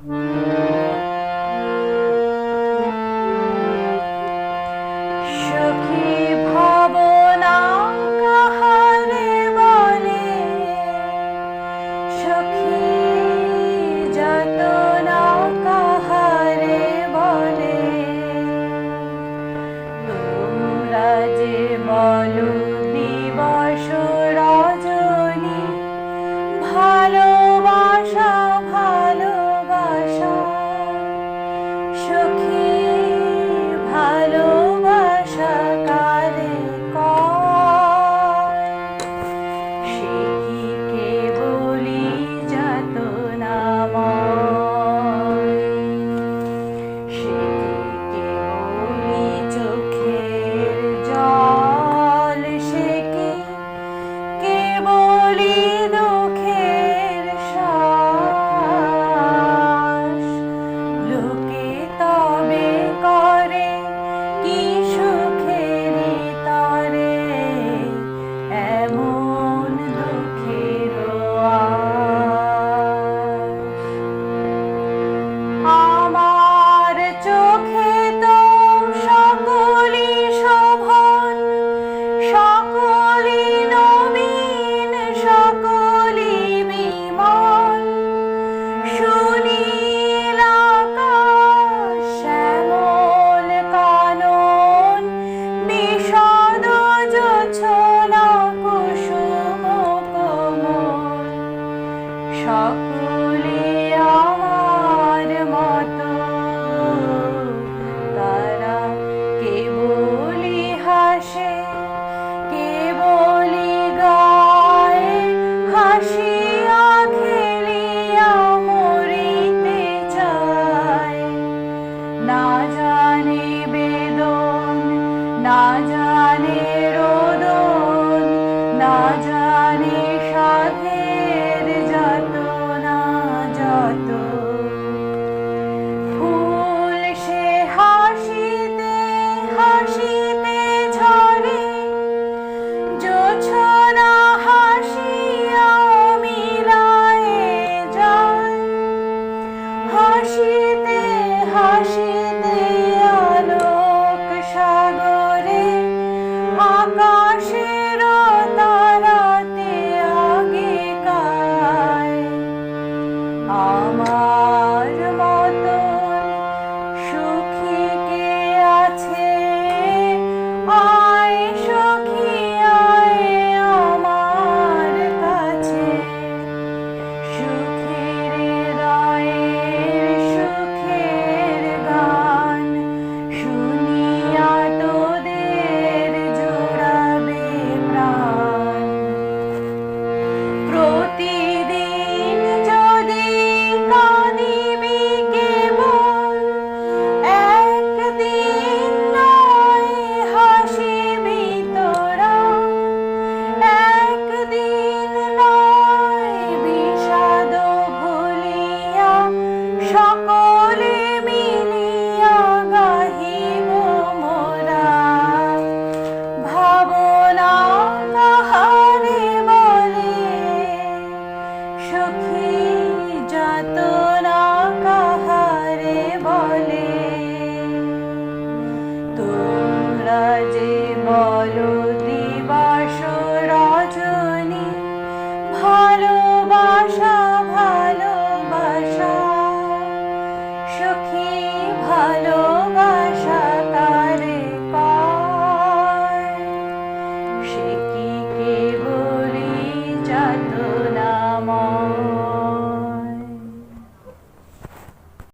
সখী ভাবনা কাহারে বলে, সখী যতনা কাহারে বলে, তোমরা যে বলো দিবস রজনী, ভালোবাসা ভালোবাসা, সখী ভালোবাসা কারে কয়, সে কি কেবলি যাতনাময়, সে কি কেবলি চোখের জল, সে কি কেবলি দুঃখের শ্বাস, লোকে তবে করে কি সুখেরই তরে এমন দুঃখের আশ। আমার চোখে তো সকলই শোভন, সকলই নবীন, সকলই বিমল, সুনীল আকাশ, শ্যামল কানন, বিশদ জোছনা, কুসুম কোমল, সকলে আমার মতো, তারা কেবলি হাসে, কেবলি গায়, হাসিয়া খেলিয়া মরিতে চায়, না জানে বেদন, না জানে রোদন, না জানে সাধের যাতনা যত। ফুল সে হাসিতে হাসিতে ঝরে, জোছনা হাসিয়া মিলায়ে যায়, হাসি